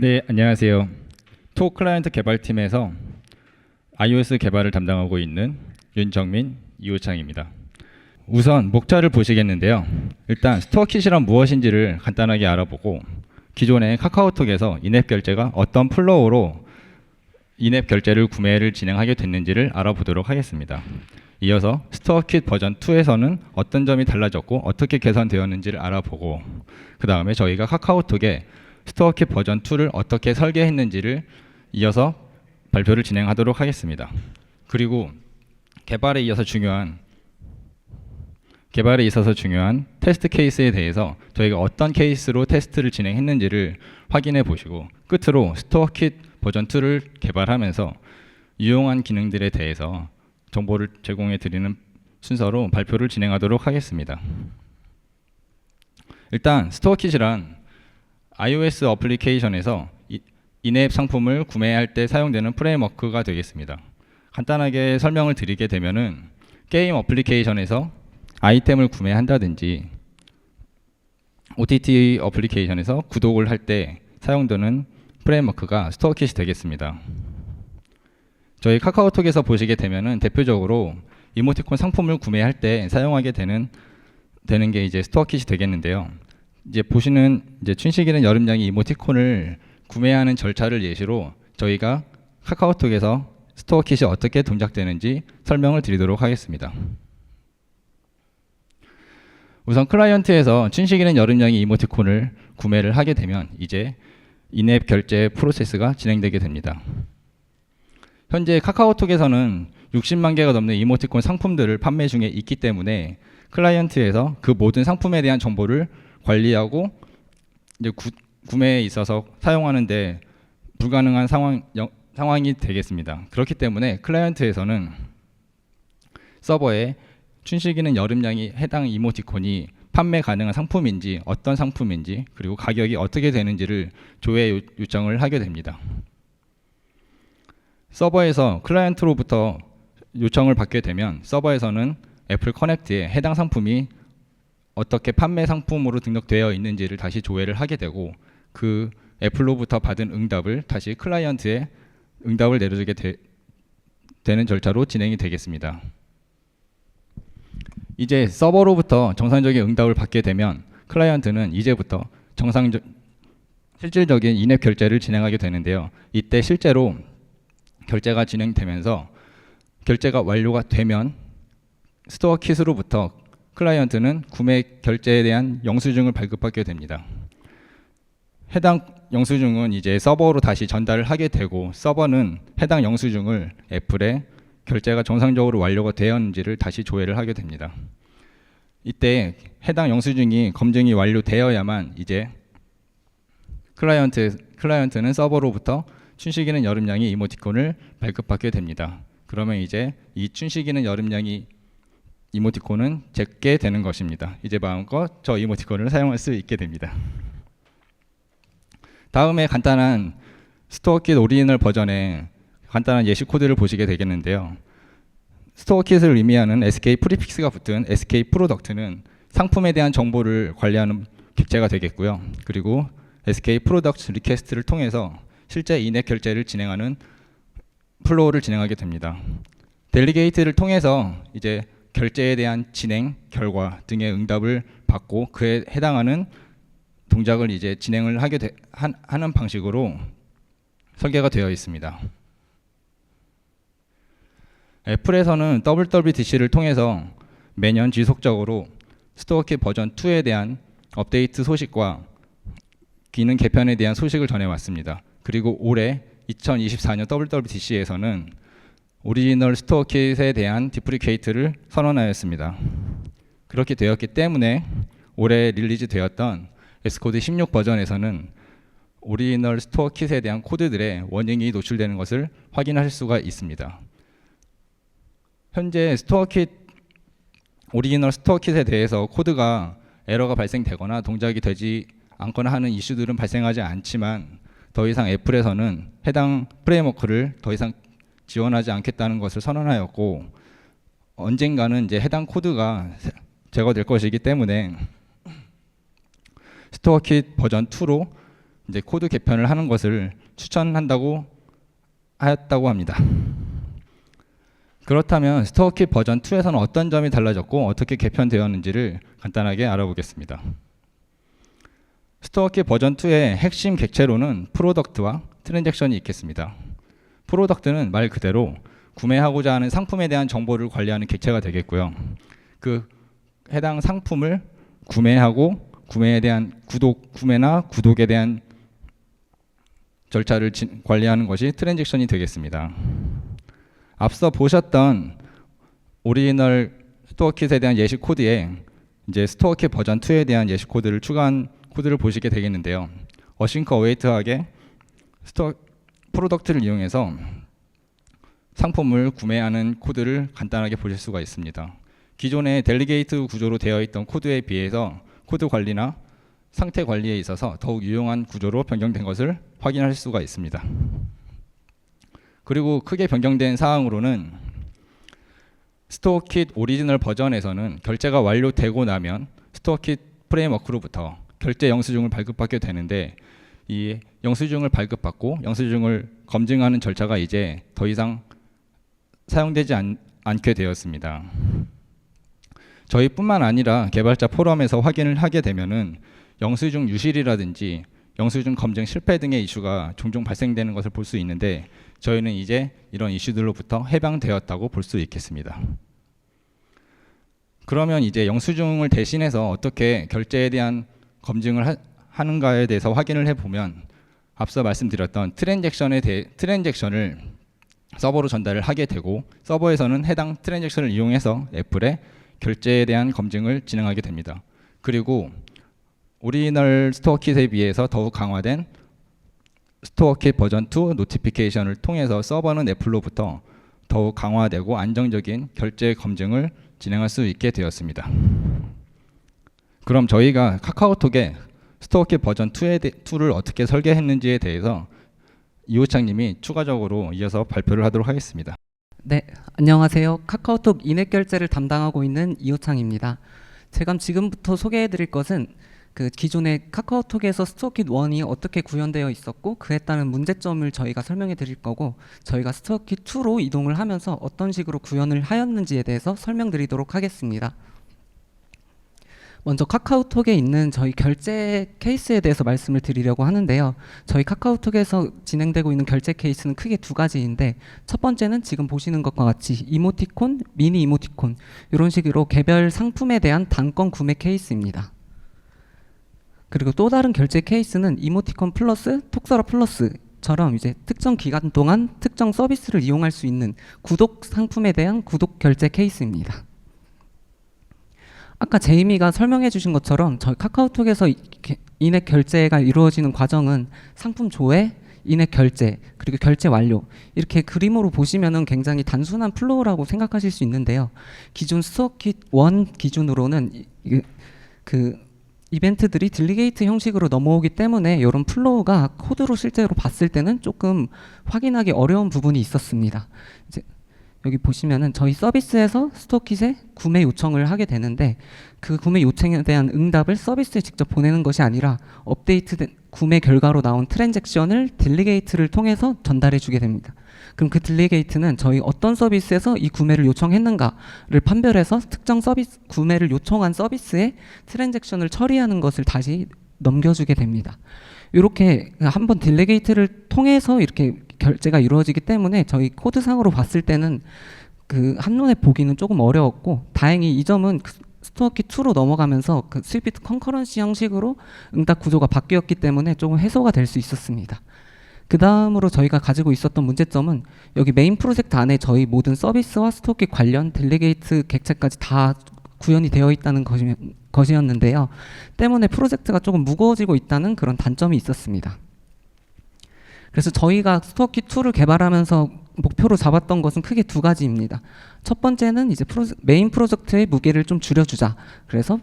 네, 안녕하세요. 톡 클라이언트 개발팀에서 iOS 개발을 담당하고 있는 윤정민, 이호창입니다. 우선 목차를 보시겠는데요. 일단 스토어킷이란 무엇인지를 간단하게 알아보고 기존의 카카오톡에서 인앱 결제가 어떤 플로우로 인앱 결제를 구매를 진행하게 됐는지를 알아보도록 하겠습니다. 이어서 스토어킷 버전 2에서는 어떤 점이 달라졌고 어떻게 개선되었는지를 알아보고 그 다음에 저희가 카카오톡에 스토어킷 버전 2를 어떻게 설계했는지를 이어서 발표를 진행하도록 하겠습니다. 그리고 개발에 있어서 중요한 테스트 케이스에 대해서 저희가 어떤 케이스로 테스트를 진행했는지를 확인해 보시고 끝으로 스토어킷 버전 2를 개발하면서 유용한 기능들에 대해서 정보를 제공해 드리는 순서로 발표를 진행하도록 하겠습니다. 일단 스토어킷이란 iOS 어플리케이션에서 인앱 상품을 구매할 때 사용되는 프레임워크가 되겠습니다. 간단하게 설명을 드리게 되면은 게임 어플리케이션에서 아이템을 구매한다든지 OTT 어플리케이션에서 구독을 할 때 사용되는 프레임워크가 스토어킷이 되겠습니다. 저희 카카오톡에서 보시게 되면은 대표적으로 이모티콘 상품을 구매할 때 사용하게 되는 게 이제 스토어킷이 되겠는데요. 이제 보시는 춘식이는 여름양이 이모티콘을 구매하는 절차를 예시로 저희가 카카오톡에서 스토어킷이 어떻게 동작되는지 설명을 드리도록 하겠습니다. 우선 클라이언트에서 춘식이는 여름양이 이모티콘을 구매를 하게 되면 이제 인앱 결제 프로세스가 진행되게 됩니다. 현재 카카오톡에서는 60만 개가 넘는 이모티콘 상품들을 판매 중에 있기 때문에 클라이언트에서 그 모든 상품에 대한 정보를 관리하고 이제 구매에 있어서 사용하는데 불가능한 상황이 되겠습니다. 그렇기 때문에 클라이언트에서는 서버에 춘식이는 여름양이 해당 이모티콘이 판매 가능한 상품인지 어떤 상품인지 그리고 가격이 어떻게 되는지를 조회 요청을 하게 됩니다. 서버에서 클라이언트로부터 요청을 받게 되면 서버에서는 애플 커넥트에 해당 상품이 어떻게 판매 상품으로 등록되어 있는지를 다시 조회를 하게 되고 그 애플로부터 받은 응답을 다시 클라이언트에 응답을 내려주게 되는 절차로 진행이 되겠습니다. 이제 서버로부터 정상적인 응답을 받게 되면 클라이언트는 이제부터 실질적인 인앱 결제를 진행하게 되는데요. 이때 실제로 결제가 진행되면서 결제가 완료가 되면 스토어킷으로부터 클라이언트는 구매 결제에 대한 영수증을 발급받게 됩니다. 해당 영수증은 이제 서버로 다시 전달을 하게 되고 서버는 해당 영수증을 애플에 결제가 정상적으로 완료가 되었는지를 다시 조회를 하게 됩니다. 이때 해당 영수증이 검증이 완료되어야만 이제 클라이언트는 서버로부터 춘식이는 여름양이 이모티콘을 발급받게 됩니다. 그러면 이제 이 춘식이는 여름양이 이모티콘은 제게 되는 것입니다. 이제 마음껏 저 이모티콘을 사용할 수 있게 됩니다. 다음에 간단한 스토어킷 오리지널 버전의 간단한 예시 코드를 보시게 되겠는데요. 스토어킷을 의미하는 SK 프리픽스가 붙은 SK 프로덕트는 상품에 대한 정보를 관리하는 객체가 되겠고요. 그리고 SK 프로덕트 리퀘스트를 통해서 실제 인앱 결제를 진행하는 플로우를 진행하게 됩니다. 델리게이트를 통해서 이제 결제에 대한 진행, 결과 등의 응답을 받고 그에 해당하는 동작을 이제 진행을 하는 방식으로 설계가 되어 있습니다. 애플에서는 WWDC를 통해서 매년 지속적으로 스토어킷 버전 2에 대한 업데이트 소식과 기능 개편에 대한 소식을 전해왔습니다. 그리고 올해 2024년 WWDC에서는 오리지널 스토어킷에 대한 디프리케이트를 선언하였습니다. 그렇게 되었기 때문에 올해 릴리즈 되었던 X코드 16 버전에서는 오리지널 스토어킷에 대한 코드들의 워닝이 노출되는 것을 확인하실 수가 있습니다. 현재 오리지널 스토어킷에 대해서 코드가 에러가 발생되거나 동작이 되지 않거나 하는 이슈들은 발생하지 않지만 더 이상 애플에서는 해당 프레임워크를 더 이상 지원하지 않겠다는 것을 선언하였고 언젠가는 이제 해당 코드가 제거될 것이기 때문에 스토어킷 버전 2로 이제 코드 개편을 하는 것을 추천한다고 하였다고 합니다. 그렇다면 스토어킷 버전 2에서는 어떤 점이 달라졌고 어떻게 개편되었는지를 간단하게 알아보겠습니다. 스토어킷 버전 2의 핵심 객체로는 프로덕트와 트랜잭션이 있겠습니다. 프로덕트는 말 그대로 구매하고자 하는 상품에 대한 정보를 관리하는 객체가 되겠고요. 그 해당 상품을 구매하고 구매에 대한 구매나 구독에 대한 절차를 관리하는 것이 트랜잭션이 되겠습니다. 앞서 보셨던 오리지널 스토어킷에 대한 예시 코드에 이제 스토어킷 버전 2에 대한 예시 코드를 추가한 코드를 보시게 되겠는데요. 어싱크 어웨이트하게 프로덕트를 이용해서 상품을 구매하는 코드를 간단하게 보실 수가 있습니다. 기존의 델리게이트 구조로 되어 있던 코드에 비해서 코드 관리나 상태 관리에 있어서 더욱 유용한 구조로 변경된 것을 확인할 수가 있습니다. 그리고 크게 변경된 사항으로는 스토어킷 오리지널 버전에서는 결제가 완료되고 나면 스토어킷 프레임워크로부터 결제 영수증을 발급받게 되는데 이 영수증을 발급받고 영수증을 검증하는 절차가 이제 더 이상 사용되지 않게 되었습니다. 저희뿐만 아니라 개발자 포럼에서 확인을 하게 되면은 영수증 유실이라든지 영수증 검증 실패 등의 이슈가 종종 발생되는 것을 볼 수 있는데 저희는 이제 이런 이슈들로부터 해방되었다고 볼 수 있겠습니다. 그러면 이제 영수증을 대신해서 어떻게 결제에 대한 검증을 하는가에 대해서 확인을 해보면 앞서 말씀드렸던 트랜잭션을 서버로 전달을 하게 되고 서버에서는 해당 트랜잭션을 이용해서 애플의 결제에 대한 검증을 진행하게 됩니다. 그리고 오리지널 스토어킷에 비해서 더욱 강화된 스토어킷 버전 2 노티피케이션을 통해서 서버는 애플로부터 더욱 강화되고 안정적인 결제 검증을 진행할 수 있게 되었습니다. 그럼 저희가 카카오톡에 스토어킷 버전 2를 어떻게 설계했는지에 대해서 이호창님이 추가적으로 이어서 발표를 하도록 하겠습니다. 네, 안녕하세요. 카카오톡 인앱 결제를 담당하고 있는 이호창입니다. 제가 지금부터 소개해드릴 것은 그 기존의 카카오톡에서 스토어킷 1이 어떻게 구현되어 있었고 그에 따른 문제점을 저희가 설명해 드릴 거고 저희가 스토어킷 2로 이동을 하면서 어떤 식으로 구현을 하였는지에 대해서 설명드리도록 하겠습니다. 먼저 카카오톡에 있는 저희 결제 케이스에 대해서 말씀을 드리려고 하는데요. 저희 카카오톡에서 진행되고 있는 결제 케이스는 크게 두 가지인데 첫 번째는 지금 보시는 것과 같이 이모티콘, 미니 이모티콘 이런 식으로 개별 상품에 대한 단건 구매 케이스입니다. 그리고 또 다른 결제 케이스는 이모티콘 플러스 톡서러 플러스처럼 이제 특정 기간 동안 특정 서비스를 이용할 수 있는 구독 상품에 대한 구독 결제 케이스입니다. 아까 제이미가 설명해 주신 것처럼 저희 카카오톡에서 인앱 결제가 이루어지는 과정은 상품 조회, 인앱 결제, 그리고 결제 완료 이렇게 그림으로 보시면은 굉장히 단순한 플로우라고 생각하실 수 있는데요. 기존 스토어킷 1 기준으로는 그 이벤트들이 딜리게이트 형식으로 넘어오기 때문에 이런 플로우가 코드로 실제로 봤을 때는 조금 확인하기 어려운 부분이 있었습니다. 이제 여기 보시면은 저희 서비스에서 스토어킷에 구매 요청을 하게 되는데 그 구매 요청에 대한 응답을 서비스에 직접 보내는 것이 아니라 업데이트된 구매 결과로 나온 트랜잭션을 딜리게이트를 통해서 전달해 주게 됩니다. 그럼 그 딜리게이트는 저희 어떤 서비스에서 이 구매를 요청했는가를 판별해서 특정 서비스 구매를 요청한 서비스에 트랜잭션을 처리하는 것을 다시 넘겨주게 됩니다. 이렇게 한번 딜리게이트를 통해서 이렇게 결제가 이루어지기 때문에 저희 코드상으로 봤을 때는 그 한눈에 보기는 조금 어려웠고 다행히 이 점은 스토어킷 2로 넘어가면서 그 스위프트 컨커런시 형식으로 응답 구조가 바뀌었기 때문에 조금 해소가 될 수 있었습니다. 그 다음으로 저희가 가지고 있었던 문제점은 여기 메인 프로젝트 안에 저희 모든 서비스와 스토어킷 관련 델리게이트 객체까지 다 구현이 되어 있다는 것이었는데요. 때문에 프로젝트가 조금 무거워지고 있다는 그런 단점이 있었습니다. 그래서 저희가 스토어킷 2를 개발하면서 목표로 잡았던 것은 크게 두 가지입니다. 첫 번째는 이제 메인 프로젝트의 무게를 좀 줄여주자. 그래서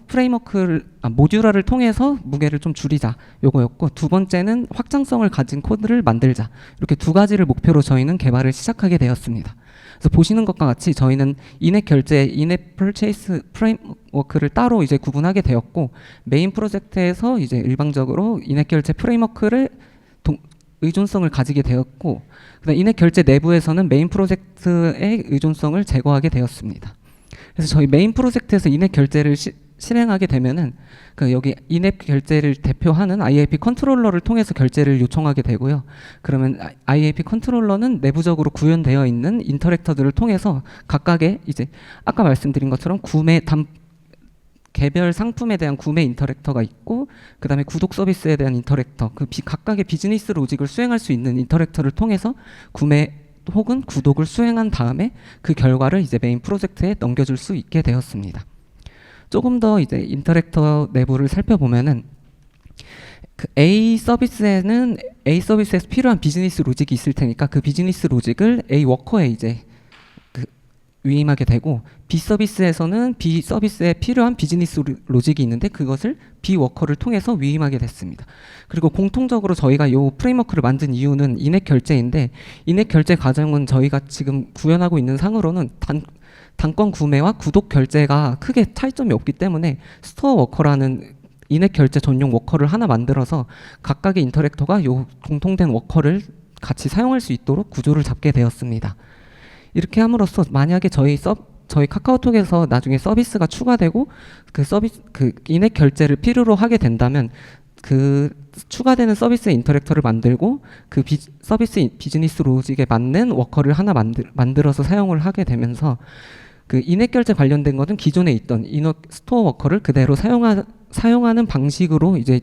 모듈화를 통해서 무게를 좀 줄이자. 요거였고, 두 번째는 확장성을 가진 코드를 만들자. 이렇게 두 가지를 목표로 저희는 개발을 시작하게 되었습니다. 그래서 보시는 것과 같이 저희는 인앱 결제, 인앱 퍼체이스 프레임워크를 따로 이제 구분하게 되었고, 메인 프로젝트에서 이제 일방적으로 인앱 결제 프레임워크를 의존성을 가지게 되었고, 그다음 인앱 결제 내부에서는 메인 프로젝트의 의존성을 제거하게 되었습니다. 그래서 저희 메인 프로젝트에서 인앱 결제를 실행하게 되면은 여기 인앱 결제를 대표하는 IAP 컨트롤러를 통해서 결제를 요청하게 되고요. 그러면 IAP 컨트롤러는 내부적으로 구현되어 있는 인터랙터들을 통해서 각각의 이제 아까 말씀드린 것처럼 개별 상품에 대한 구매 인터랙터가 있고, 그 다음에 구독 서비스에 대한 인터랙터, 각각의 비즈니스 로직을 수행할 수 있는 인터랙터를 통해서 구매 혹은 구독을 수행한 다음에 그 결과를 이제 메인 프로젝트에 넘겨줄 수 있게 되었습니다. 조금 더 이제 인터랙터 내부를 살펴보면은 A 서비스에서 필요한 비즈니스 로직이 있을 테니까 그 비즈니스 로직을 A 워커에 이제 위임하게 되고, B 서비스에서는 B 서비스에 필요한 비즈니스 로직이 있는데 그것을 B 워커를 통해서 위임하게 됐습니다. 그리고 공통적으로 저희가 이 프레임워크를 만든 이유는 인앱 결제인데, 인앱 결제 과정은 저희가 지금 구현하고 있는 상으로는 단건 구매와 구독 결제가 크게 차이점이 없기 때문에 스토어 워커라는 인앱 결제 전용 워커를 하나 만들어서 각각의 인터랙터가 이 공통된 워커를 같이 사용할 수 있도록 구조를 잡게 되었습니다. 이렇게 함으로써 만약에 저희 카카오톡에서 나중에 서비스가 추가되고 그 인앱 결제를 필요로 하게 된다면 그 추가되는 서비스의 인터랙터를 만들고 그 서비스 비즈니스 로직에 맞는 워커를 하나 만들어서 사용을 하게 되면서 그 인앱 결제 관련된 것은 기존에 있던 스토어 워커를 그대로 사용하는 방식으로 이제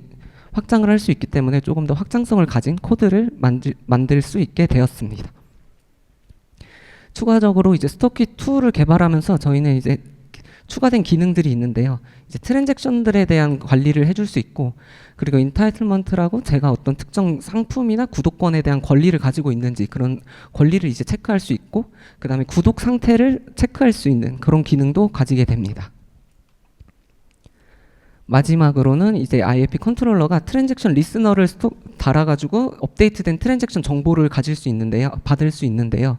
확장을 할 수 있기 때문에 조금 더 확장성을 가진 코드를 만들 수 있게 되었습니다. 추가적으로 이제 스토키 2를 개발하면서 저희는 이제 추가된 기능들이 있는데요. 이제 트랜잭션들에 대한 관리를 해줄 수 있고, 그리고 인타이틀먼트라고 제가 어떤 특정 상품이나 구독권에 대한 권리를 가지고 있는지 그런 권리를 이제 체크할 수 있고, 그 다음에 구독 상태를 체크할 수 있는 그런 기능도 가지게 됩니다. 마지막으로는 이제 IAP 컨트롤러가 트랜잭션 리스너를 달아가지고 업데이트된 트랜잭션 정보를 받을 수 있는데요.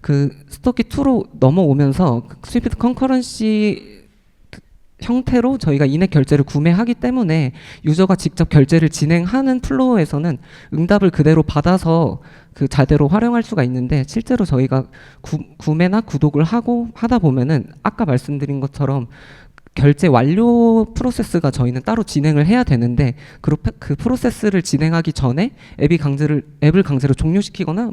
그 스토키 2로 넘어오면서 스위프트 컨커런시 형태로 저희가 인앱 결제를 구매하기 때문에 유저가 직접 결제를 진행하는 플로어에서는 응답을 그대로 받아서 그 자대로 활용할 수가 있는데, 실제로 저희가 구매나 구독을 하다 보면은 아까 말씀드린 것처럼 결제 완료 프로세스가 저희는 따로 진행을 해야 되는데, 그 프로세스를 진행하기 전에 앱을 강제로 종료시키거나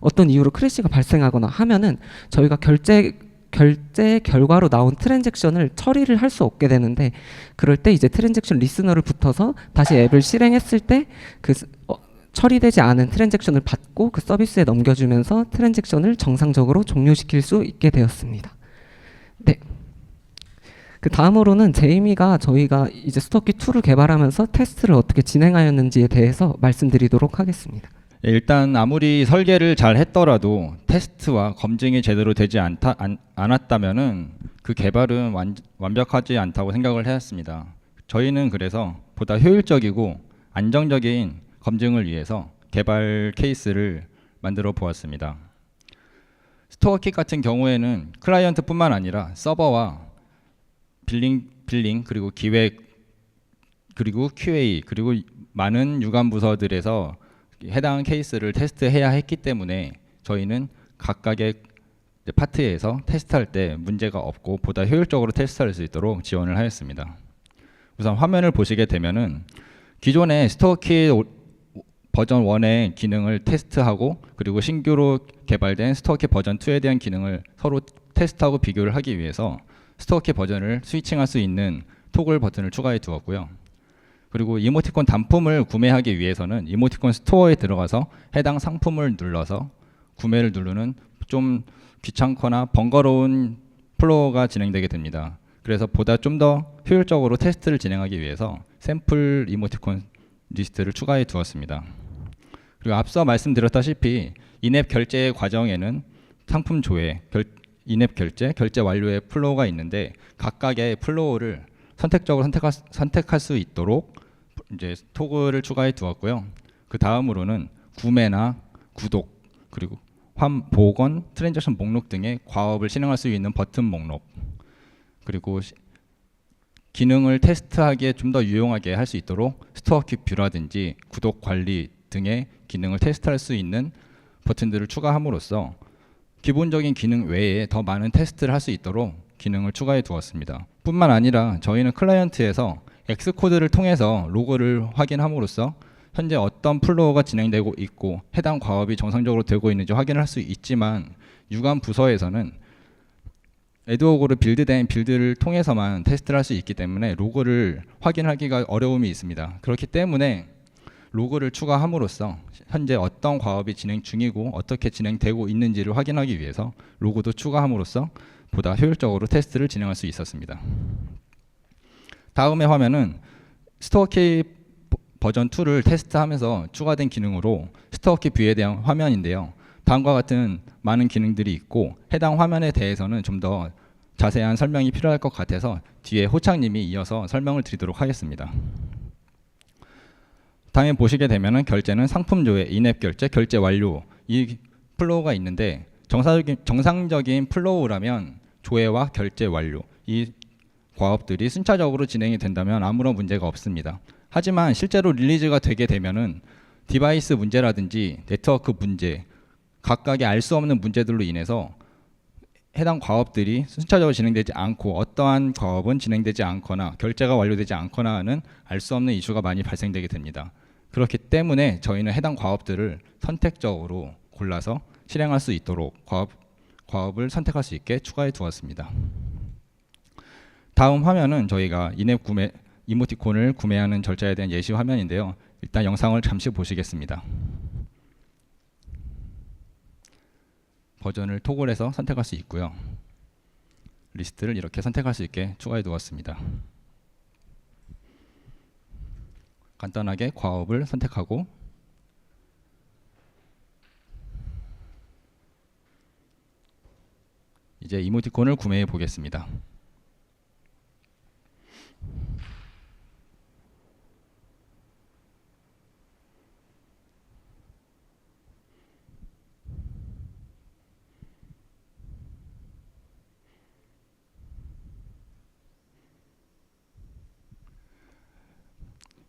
어떤 이유로 크래시가 발생하거나 하면은 저희가 결제 결과로 나온 트랜잭션을 처리를 할 수 없게 되는데, 그럴 때 이제 트랜잭션 리스너를 붙어서 다시 앱을 실행했을 때 처리되지 않은 트랜잭션을 받고 그 서비스에 넘겨주면서 트랜잭션을 정상적으로 종료시킬 수 있게 되었습니다. 네. 그 다음으로는 제이미가 저희가 이제 스토키 2를 개발하면서 테스트를 어떻게 진행하였는지에 대해서 말씀드리도록 하겠습니다. 일단 아무리 설계를 잘 했더라도 테스트와 검증이 제대로 되지 않았다면은 그 개발은 완벽하지 않다고 생각을 했습니다. 저희는 그래서 보다 효율적이고 안정적인 검증을 위해서 개발 케이스를 만들어 보았습니다. 스토어킷 같은 경우에는 클라이언트뿐만 아니라 서버와 빌링 그리고 기획 그리고 QA 그리고 많은 유관 부서들에서 해당 케이스를 테스트해야 했기 때문에 저희는 각각의 파트에서 테스트할 때 문제가 없고 보다 효율적으로 테스트할 수 있도록 지원을 하였습니다. 우선 화면을 보시게 되면은 기존의 스토어킷 버전 1의 기능을 테스트하고, 그리고 신규로 개발된 스토어킷 버전 2에 대한 기능을 서로 테스트하고 비교를 하기 위해서 스토어킷 버전을 스위칭할 수 있는 토글 버튼을 추가해 두었고요. 그리고 이모티콘 단품을 구매하기 위해서는 이모티콘 스토어에 들어가서 해당 상품을 눌러서 구매를 누르는 좀 귀찮거나 번거로운 플로어가 진행되게 됩니다. 그래서 보다 좀 더 효율적으로 테스트를 진행하기 위해서 샘플 이모티콘 리스트를 추가해 두었습니다. 그리고 앞서 말씀드렸다시피 인앱 결제 과정에는 상품 조회, 인앱 결제, 결제 완료의 플로우가 있는데 각각의 플로우를 선택적으로 선택할 수 있도록 이제 토글을 추가해 두었고요. 그 다음으로는 구매나 구독 그리고 복원, 트랜잭션 목록 등의 과업을 실행할 수 있는 버튼 목록, 그리고 기능을 테스트하기에 좀 더 유용하게 할 수 있도록 스토어 퀵 뷰라든지 구독 관리 등의 기능을 테스트할 수 있는 버튼들을 추가함으로써 기본적인 기능 외에 더 많은 테스트를 할 수 있도록 기능을 추가해 두었습니다. 뿐만 아니라 저희는 클라이언트에서 X코드를 통해서 로그를 확인함으로써 현재 어떤 플로우가 진행되고 있고 해당 과업이 정상적으로 되고 있는지 확인을 할 수 있지만 유관 부서에서는 에드워그로 빌드된 빌드를 통해서만 테스트를 할 수 있기 때문에 로그를 확인하기가 어려움이 있습니다. 그렇기 때문에 로그를 추가함으로써 현재 어떤 과업이 진행 중이고 어떻게 진행되고 있는지를 확인하기 위해서 로그도 추가함으로써 보다 효율적으로 테스트를 진행할 수 있었습니다. 다음의 화면은 스토어키 버전 2를 테스트하면서 추가된 기능으로 스토어키 뷰에 대한 화면인데요. 다음과 같은 많은 기능들이 있고 해당 화면에 대해서는 좀 더 자세한 설명이 필요할 것 같아서 뒤에 호창님이 이어서 설명을 드리도록 하겠습니다. 다음에 보시게 되면은 결제는 상품 조회, 인앱 결제, 결제 완료 이 플로우가 있는데 정상적인 플로우라면 조회와 결제 완료 이 과업들이 순차적으로 진행이 된다면 아무런 문제가 없습니다. 하지만 실제로 릴리즈가 되게 되면은 디바이스 문제라든지 네트워크 문제, 각각의 알 수 없는 문제들로 인해서 해당 과업들이 순차적으로 진행되지 않고 어떠한 과업은 진행되지 않거나 결제가 완료되지 않거나 하는 알 수 없는 이슈가 많이 발생되게 됩니다. 그렇기 때문에 저희는 해당 과업들을 선택적으로 골라서 실행할 수 있도록 과업을 선택할 수 있게 추가해 두었습니다. 다음 화면은 저희가 인앱 구매 이모티콘을 구매하는 절차에 대한 예시 화면인데요. 일단 영상을 잠시 보시겠습니다. 버전을 토글해서 선택할 수 있고요. 리스트를 이렇게 선택할 수 있게 추가해 두었습니다. 간단하게 과업을 선택하고 이제 이모티콘을 구매해 보겠습니다.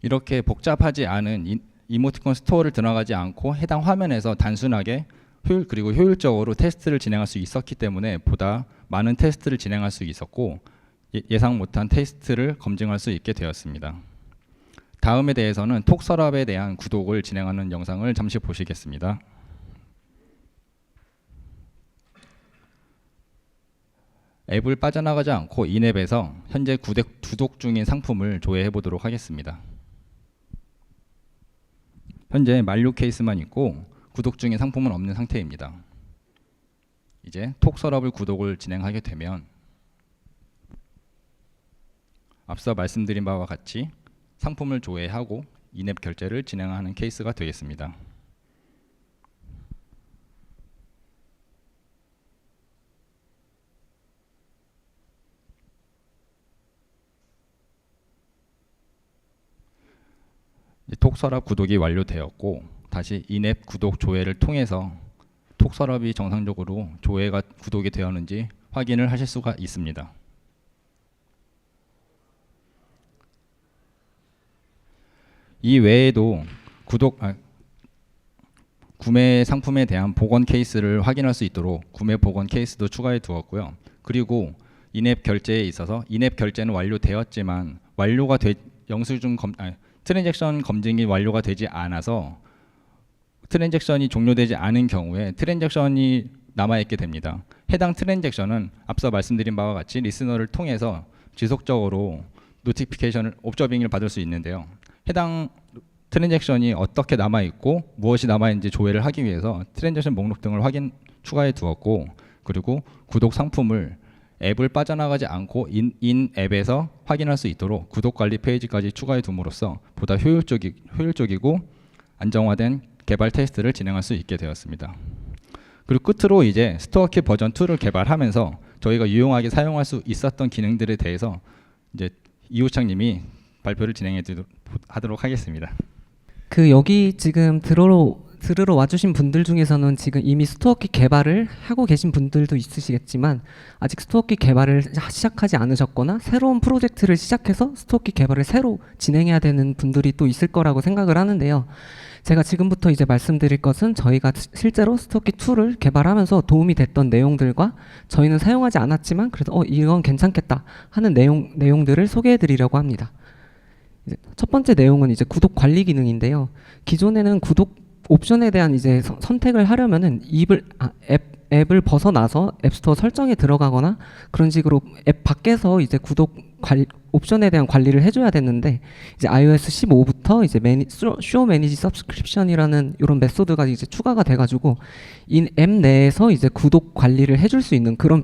이렇게 복잡하지 않은 이모티콘 스토어를 들어가지 않고 해당 화면에서 단순하게 그리고 효율적으로 테스트를 진행할 수 있었기 때문에 보다 많은 테스트를 진행할 수 있었고 예상 못한 테스트를 검증할 수 있게 되었습니다. 다음에 대해서는 톡 서랍에 대한 구독을 진행하는 영상을 잠시 보시겠습니다. 앱을 빠져나가지 않고 인앱에서 현재 구독 중인 상품을 조회해 보도록 하겠습니다. 현재 만료 케이스만 있고 구독 중인 상품은 없는 상태입니다. 이제 톡 서랍을 구독을 진행하게 되면 앞서 말씀드린 바와 같이 상품을 조회하고 인앱 결제를 진행하는 케이스가 되겠습니다. 톡 서랍 구독이 완료되었고 다시 인앱 구독 조회를 통해서 톡 서랍이 정상적으로 조회가 구독이 되었는지 확인을 하실 수가 있습니다. 이 외에도 구매 상품에 대한 복원 케이스를 확인할 수 있도록 구매 복원 케이스도 추가해 두었고요. 그리고 인앱 결제에 있어서 인앱 결제는 완료되었지만 트랜잭션 검증이 완료가 되지 않아서 트랜잭션이 종료되지 않은 경우에 트랜잭션이 남아있게 됩니다. 해당 트랜잭션은 앞서 말씀드린 바와 같이 리스너를 통해서 지속적으로 노티피케이션을 옵저빙을 받을 수 있는데요. 해당 트랜잭션이 어떻게 남아있고 무엇이 남아있는지 조회를 하기 위해서 트랜잭션 목록 등을 추가해 두었고 그리고 구독 상품을 앱을 빠져나가지 않고 인앱에서 확인할 수 있도록 구독 관리 페이지까지 추가해 둠으로써 보다 효율적이고 안정화된 개발 테스트를 진행할 수 있게 되었습니다. 그리고 끝으로 이제 스토어키 버전 2를 개발하면서 저희가 유용하게 사용할 수 있었던 기능들에 대해서 이제 이호창님이 발표를 진행해 하도록 하겠습니다. 그 여기 지금 들으러 와주신 분들 중에서는 지금 이미 스토어키 개발을 하고 계신 분들도 있으시겠지만 아직 스토어키 개발을 시작하지 않으셨거나 새로운 프로젝트를 시작해서 스토어키 개발을 새로 진행해야 되는 분들이 또 있을 거라고 생각을 하는데요. 제가 지금부터 이제 말씀드릴 것은 저희가 실제로 스토어키 2를 개발하면서 도움이 됐던 내용들과 저희는 사용하지 않았지만 그래도 이건 괜찮겠다 하는 내용들을 소개해 드리려고 합니다. 이제 첫 번째 내용은 이제 구독 관리 기능인데요. 기존에는 구독 옵션에 대한 이제 선택을 하려면은 앱을 벗어나서 앱스토어 설정에 들어가거나 그런 식으로 앱 밖에서 이제 구독 옵션에 대한 관리를 해줘야 됐는데 이제 iOS 15부터 이제 Show Manage Subscription이라는 이런 메소드가 이제 추가가 돼가지고 이 앱 내에서 이제 구독 관리를 해줄 수 있는 그런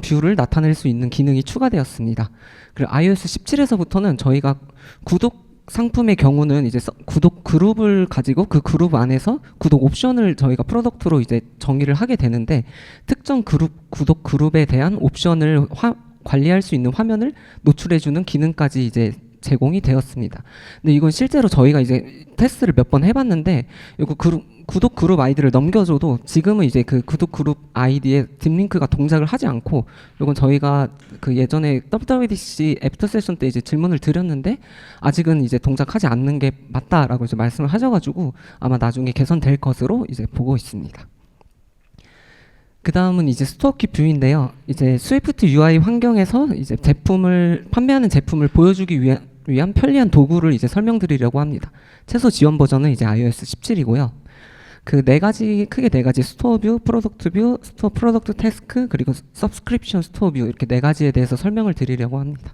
뷰를 나타낼 수 있는 기능이 추가되었습니다. 그리고 iOS 17에서부터는 저희가 구독 상품의 경우는 이제 구독 그룹을 가지고 그 그룹 안에서 구독 옵션을 저희가 프로덕트로 이제 정의를 하게 되는데 특정 구독 그룹에 대한 옵션을 관리할 수 있는 화면을 노출해주는 기능까지 이제 제공이 되었습니다. 근데 이건 실제로 저희가 이제 테스트를 몇 번 해봤는데 이거 구독 그룹 아이디를 넘겨줘도 지금은 이제 그 구독 그룹 아이디에 딥링크가 동작을 하지 않고 이건 저희가 그 예전에 WWDC 애프터 세션 때 이제 질문을 드렸는데 아직은 이제 동작하지 않는 게 맞다라고 이제 말씀을 하셔가지고 아마 나중에 개선될 것으로 이제 보고 있습니다. 그 다음은 이제 스토어키 뷰인데요. 이제 스위프트 UI 환경에서 이제 판매하는 제품을 보여주기 위한 편리한 도구를 이제 설명드리려고 합니다. 최소 지원 버전은 이제 iOS 17이고요. 크게 네 가지 스토어 뷰, 프로덕트 뷰, 스토어 프로덕트 태스크, 그리고 서브스크립션 스토어 뷰 이렇게 네 가지에 대해서 설명을 드리려고 합니다.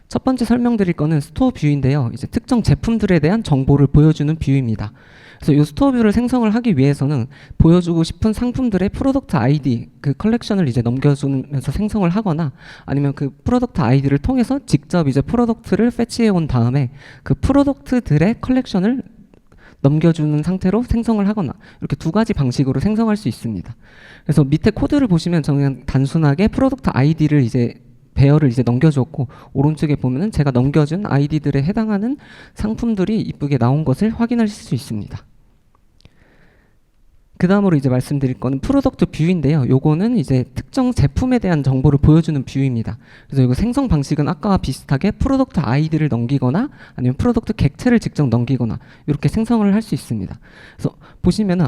첫 번째 설명드릴 거는 스토어 뷰인데요. 이제 특정 제품들에 대한 정보를 보여주는 뷰입니다. 그래서 이 스토어 뷰를 생성을 하기 위해서는 보여주고 싶은 상품들의 프로덕트 아이디 그 컬렉션을 이제 넘겨주면서 생성을 하거나 아니면 그 프로덕트 아이디를 통해서 직접 이제 프로덕트를 패치해 온 다음에 그 프로덕트들의 컬렉션을 넘겨주는 상태로 생성을 하거나 이렇게 두 가지 방식으로 생성할 수 있습니다. 그래서 밑에 코드를 보시면 저는 단순하게 프로덕트 아이디를 이제 배열을 이제 넘겨줬고 오른쪽에 보면은 제가 넘겨준 아이디들에 해당하는 상품들이 이쁘게 나온 것을 확인하실 수 있습니다. 그 다음으로 이제 말씀드릴 거는 프로덕트 뷰인데요. 요거는 이제 특정 제품에 대한 정보를 보여주는 뷰입니다. 그래서 이거 생성 방식은 아까와 비슷하게 프로덕트 아이디를 넘기거나 아니면 프로덕트 객체를 직접 넘기거나 이렇게 생성을 할 수 있습니다. 그래서 보시면은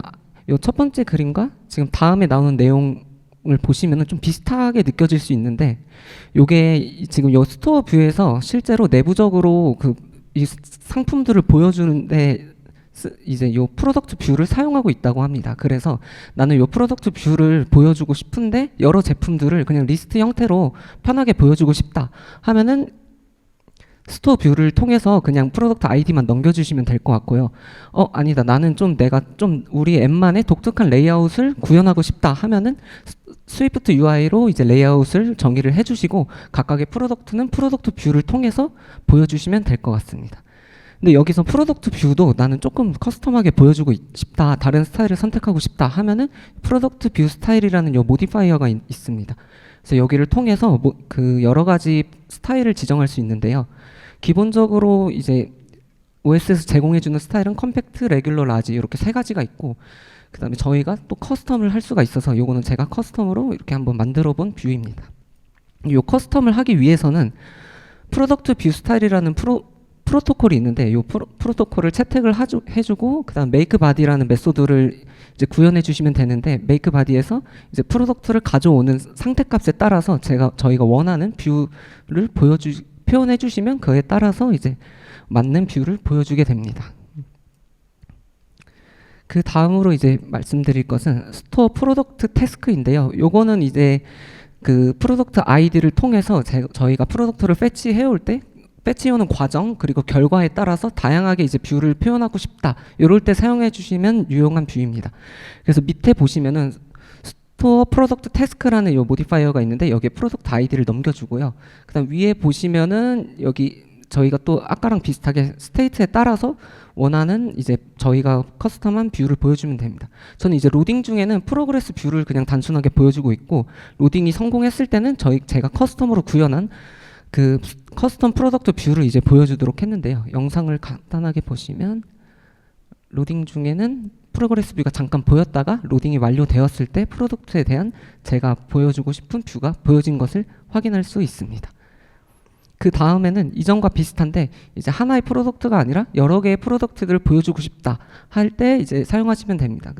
요 첫 번째 그림과 지금 다음에 나오는 내용을 보시면은 좀 비슷하게 느껴질 수 있는데 요게 지금 요 스토어 뷰에서 실제로 내부적으로 이 상품들을 보여주는데 이제 요 프로덕트 뷰를 사용하고 있다고 합니다. 그래서 나는 요 프로덕트 뷰를 보여주고 싶은데 여러 제품들을 그냥 리스트 형태로 편하게 보여주고 싶다 하면은 스토어 뷰를 통해서 그냥 프로덕트 아이디만 넘겨주시면 될 것 같고요. 아니다. 나는 내가 우리 앱만의 독특한 레이아웃을 구현하고 싶다 하면은 스위프트 UI로 이제 레이아웃을 정의를 해주시고 각각의 프로덕트는 프로덕트 뷰를 통해서 보여주시면 될 것 같습니다. 근데 여기서 프로덕트 뷰도 나는 조금 커스텀하게 보여주고 싶다, 다른 스타일을 선택하고 싶다 하면은 프로덕트 뷰 스타일이라는 요 모디파이어가 있습니다. 그래서 여기를 통해서 그 여러 가지 스타일을 지정할 수 있는데요. 기본적으로 이제 OS에서 제공해주는 스타일은 컴팩트, 레귤러, 라지 이렇게 세 가지가 있고 그 다음에 저희가 또 커스텀을 할 수가 있어서 요거는 제가 커스텀으로 이렇게 한번 만들어 본 뷰입니다. 요 커스텀을 하기 위해서는 프로덕트 뷰 스타일이라는 프로토콜이 있는데 이 프로토콜을 채택을 해주고 그다음 make body라는 메소드를 이제 구현해 주시면 되는데 make body에서 이제 프로덕트를 가져오는 상태값에 따라서 저희가 원하는 뷰를 표현해 주시면 그에 따라서 이제 맞는 뷰를 보여주게 됩니다. 그 다음으로 이제 말씀드릴 것은 스토어 프로덕트 태스크인데요. 요거는 이제 그 프로덕트 아이디를 통해서 저희가 프로덕트를 패치해올 때 패치해오는 과정 그리고 결과에 따라서 다양하게 이제 뷰를 표현하고 싶다 이럴 때 사용해 주시면 유용한 뷰입니다. 그래서 밑에 보시면은 스토어 프로덕트 태스크라는 이 모디파이어가 있는데 여기에 프로덕트 아이디를 넘겨주고요. 그다음 위에 보시면은 여기 저희가 또 아까랑 비슷하게 스테이트에 따라서 원하는 이제 저희가 커스텀한 뷰를 보여주면 됩니다. 저는 이제 로딩 중에는 프로그레스 뷰를 그냥 단순하게 보여주고 있고, 로딩이 성공했을 때는 제가 커스텀으로 구현한 그 커스텀 프로덕트 뷰를 이제 보여주도록 했는데요. 영상을 간단하게 보시면 로딩 중에는 프로그레스 뷰가 잠깐 보였다가 로딩이 완료되었을 때 프로덕트에 대한 제가 보여주고 싶은 뷰가 보여진 것을 확인할 수 있습니다. 그 다음에는 이전과 비슷한데 이제 하나의 프로덕트가 아니라 여러 개의 프로덕트들을 보여주고 싶다 할 때 이제 사용하시면 됩니다.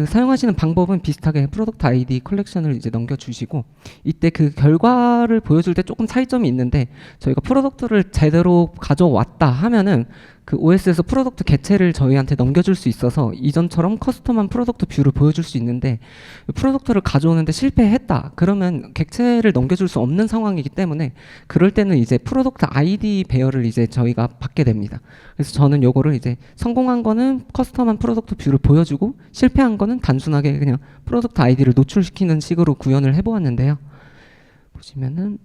사용하시는 방법은 비슷하게 프로덕트 아이디 컬렉션을 이제 넘겨주시고, 이때 그 결과를 보여줄 때 조금 차이점이 있는데, 저희가 프로덕트를 제대로 가져왔다 하면은 그 OS에서 프로덕트 개체를 저희한테 넘겨줄 수 있어서 이전처럼 커스텀한 프로덕트 뷰를 보여줄 수 있는데, 프로덕트를 가져오는데 실패했다 그러면 객체를 넘겨줄 수 없는 상황이기 때문에 그럴 때는 이제 프로덕트 아이디 배열을 이제 저희가 받게 됩니다. 그래서 저는 요거를 이제 성공한 거는 커스텀한 프로덕트 뷰를 보여주고, 실패한 거는 단순하게 그냥 프로덕트 아이디를 노출시키는 식으로 구현을 해보았는데요. 보시면은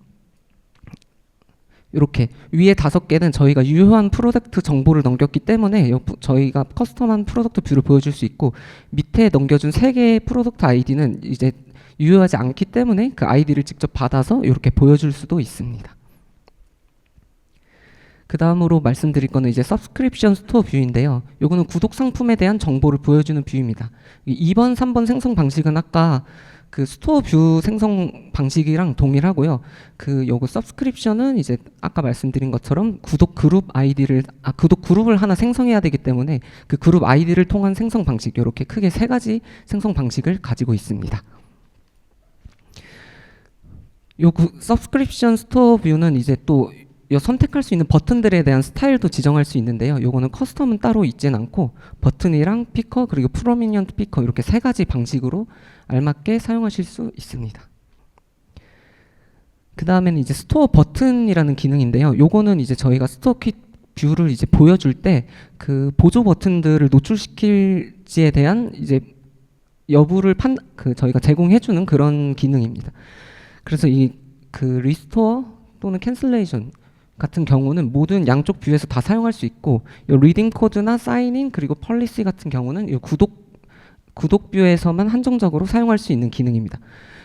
이렇게 위에 5개는 저희가 유효한 프로덕트 정보를 넘겼기 때문에 저희가 커스텀한 프로덕트 뷰를 보여줄 수 있고, 밑에 넘겨준 3개의 프로덕트 아이디는 이제 유효하지 않기 때문에 그 아이디를 직접 받아서 이렇게 보여줄 수도 있습니다. 그 다음으로 말씀드릴 거는 이제 서브스크립션 스토어 뷰인데요. 요거는 구독 상품에 대한 정보를 보여주는 뷰입니다. 2번, 3번 생성 방식은 아까 그 스토어 뷰 생성 방식이랑 동일하고요. 요거 서브스크립션은 이제 아까 말씀드린 것처럼 구독 그룹을 하나 생성해야 되기 때문에 그 그룹 아이디를 통한 생성 방식, 이렇게 크게 3가지 생성 방식을 가지고 있습니다. 요 서브스크립션 스토어 뷰는 이제 또 선택할 수 있는 버튼들에 대한 스타일도 지정할 수 있는데요. 요거는 커스텀은 따로 있진 않고 버튼이랑 피커 그리고 프로미니언트 피커 이렇게 3가지 방식으로 알맞게 사용하실 수 있습니다. 그 다음에는 이제 스토어 버튼이라는 기능인데요. 요거는 이제 저희가 스토어 킷 뷰를 이제 보여줄 때 그 보조 버튼들을 노출시킬지에 대한 이제 여부를 저희가 제공해주는 그런 기능입니다. 그래서 리스토어 또는 캔슬레이션 같은 경우는 모든 양쪽 뷰에서 다 사용할 수 있고, 리딩 코드나 사인인 그리고 펄리시 같은 경우는 구독 뷰에서만 한정적으로 사용할 수 있는 기능입니다.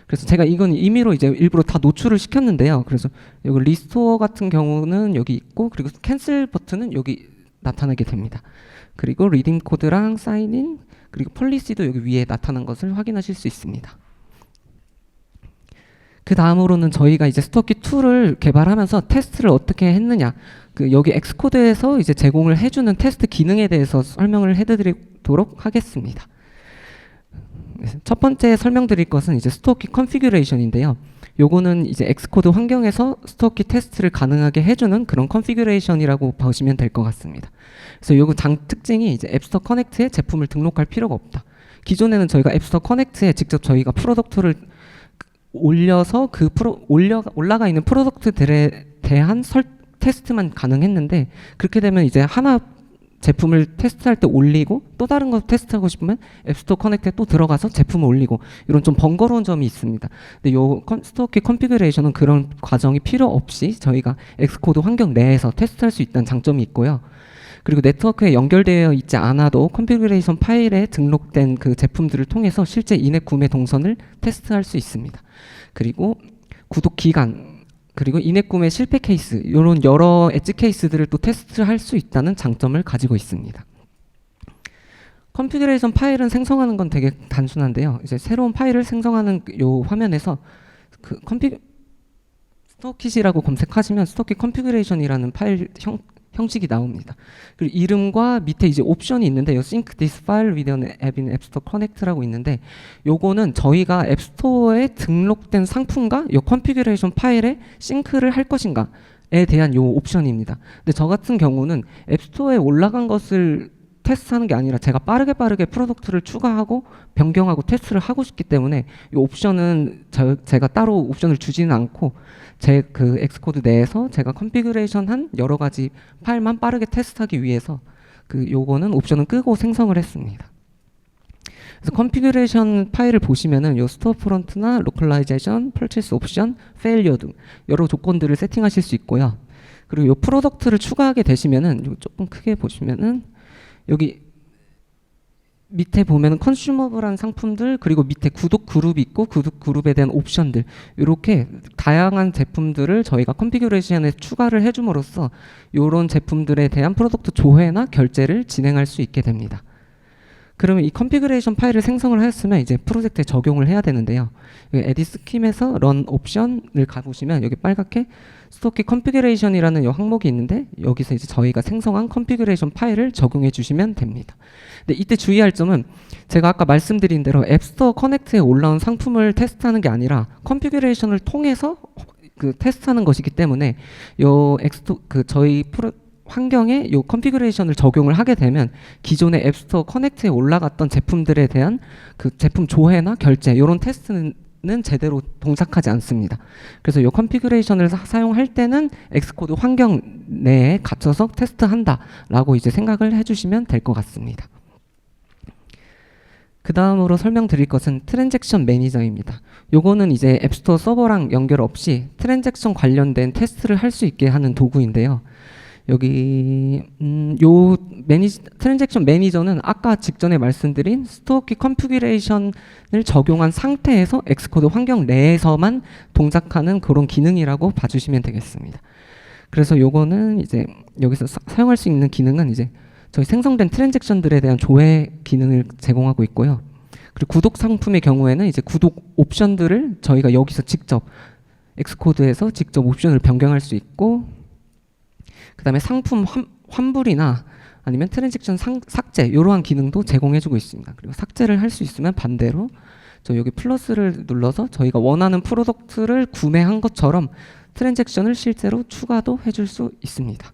그래서 제가 이건 임의로 이제 일부러 다 노출을 시켰는데요. 그래서 여기 리스토어 같은 경우는 여기 있고, 그리고 캔슬 버튼은 여기 나타나게 됩니다. 그리고 리딩 코드랑 사인인 그리고 펄리시도 여기 위에 나타난 것을 확인하실 수 있습니다. 그 다음으로는 저희가 이제 스토어킷 2를 개발하면서 테스트를 어떻게 했느냐, 여기 엑스코드에서 이제 제공을 해주는 테스트 기능에 대해서 설명을 해드리도록 하겠습니다. 첫 번째 설명드릴 것은 이제 스토어킷 컨피규레이션인데요. 요거는 이제 엑스코드 환경에서 스토어킷 테스트를 가능하게 해주는 그런 컨피규레이션이라고 보시면 될 것 같습니다. 그래서 요거 특징이 이제 앱스토어 커넥트에 제품을 등록할 필요가 없다. 기존에는 저희가 앱스토어 커넥트에 직접 저희가 프로덕트를 올려서 올라가 있는 프로덕트들에 대한 테스트만 가능했는데, 그렇게 되면 이제 하나 제품을 테스트할 때 올리고 또 다른 거 테스트하고 싶으면 앱스토어 커넥트에 또 들어가서 제품을 올리고, 이런 좀 번거로운 점이 있습니다. 근데 요 스토어킷 컨피규레이션은 그런 과정이 필요 없이 저희가 엑스코드 환경 내에서 테스트할 수 있다는 장점이 있고요. 그리고 네트워크에 연결되어 있지 않아도 컨피규레이션 파일에 등록된 그 제품들을 통해서 실제 인앱 구매 동선을 테스트할 수 있습니다. 그리고 구독 기간, 그리고 인앱 구매 실패 케이스, 이런 여러 엣지 케이스들을 또 테스트할 수 있다는 장점을 가지고 있습니다. 컨피규레이션 파일은 생성하는 건 되게 단순한데요. 이제 새로운 파일을 생성하는 요 화면에서 스토어킷이라고 검색하시면 스토어킷 컨피규레이션이라는 파일 형식이 나옵니다. 그리고 이름과 밑에 이제 옵션이 있는데, sync this file with an app in App Store Connect라고 있는데, 요거는 저희가 앱스토어에 등록된 상품과 요 컨피규레이션 파일에 싱크를 할 것인가에 대한 요 옵션입니다. 근데 저 같은 경우는 앱스토어에 올라간 것을 테스트하는 게 아니라 제가 빠르게 프로덕트를 추가하고 변경하고 테스트를 하고 싶기 때문에 이 옵션은 제가 따로 옵션을 주지는 않고 제 엑스코드 내에서 제가 컨피규레이션한 여러 가지 파일만 빠르게 테스트하기 위해서 요거는 옵션은 끄고 생성을 했습니다. 그래서 컨피규레이션 파일을 보시면은 요 스토어 프론트나 로컬라이제이션, 퍼체스 옵션, 페일리어 등 여러 조건들을 세팅하실 수 있고요. 그리고 이 프로덕트를 추가하게 되시면은 이거 조금 크게 보시면은 여기 밑에 보면은 컨슈머블한 상품들 그리고 밑에 구독 그룹이 있고 구독 그룹에 대한 옵션들 이렇게 다양한 제품들을 저희가 컨피규레이션에 추가를 해줌으로써 이런 제품들에 대한 프로덕트 조회나 결제를 진행할 수 있게 됩니다. 그러면 이 컨피규레이션 파일을 생성을 하였으면 이제 프로젝트에 적용을 해야 되는데요. 에디 스킴에서 런 옵션을 가보시면 여기 빨갛게 스토키 컨피규레이션이라는 이 항목이 있는데 여기서 이제 저희가 생성한 컨피규레이션 파일을 적용해 주시면 됩니다. 근데 이때 주의할 점은 제가 아까 말씀드린 대로 앱스토어 커넥트에 올라온 상품을 테스트하는 게 아니라 컨피규레이션을 통해서 그 테스트하는 것이기 때문에 요 저희 환경에 요 컨피규레이션을 적용을 하게 되면 기존의 앱스토어 커넥트에 올라갔던 제품들에 대한 그 제품 조회나 결제 이런 테스트는 제대로 동작하지 않습니다. 그래서 이 컨피규레이션을 사용할 때는 엑스코드 환경 내에 갇혀서 테스트한다라고 이제 생각을 해주시면 될 것 같습니다. 그 다음으로 설명드릴 것은 트랜잭션 매니저입니다. 요거는 이제 앱스토어 서버랑 연결 없이 트랜잭션 관련된 테스트를 할 수 있게 하는 도구인데요. 여기 요 트랜잭션 매니저는 아까 직전에 말씀드린 스토어키 컨피규레이션을 적용한 상태에서 엑스코드 환경 내에서만 동작하는 그런 기능이라고 봐주시면 되겠습니다. 그래서 요거는 이제 여기서 사용할 수 있는 기능은 이제 저희 생성된 트랜잭션들에 대한 조회 기능을 제공하고 있고요. 그리고 구독 상품의 경우에는 이제 구독 옵션들을 저희가 여기서 직접 엑스코드에서 직접 옵션을 변경할 수 있고, 그 다음에 상품 환불이나 아니면 트랜잭션 삭제 이러한 기능도 제공해주고 있습니다. 그리고 삭제를 할 수 있으면 반대로 저 여기 플러스를 눌러서 저희가 원하는 프로덕트를 구매한 것처럼 트랜잭션을 실제로 추가도 해줄 수 있습니다.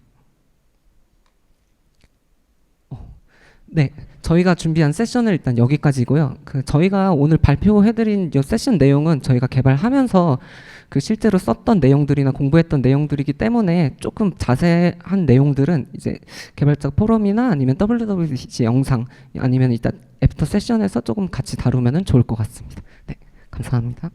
네, 저희가 준비한 세션은 일단 여기까지고요. 저희가 오늘 발표해드린 이 세션 내용은 저희가 개발하면서 실제로 썼던 내용들이나 공부했던 내용들이기 때문에 조금 자세한 내용들은 이제 개발자 포럼이나 아니면 WWDC 영상 아니면 일단 애프터 세션에서 조금 같이 다루면 좋을 것 같습니다. 네, 감사합니다.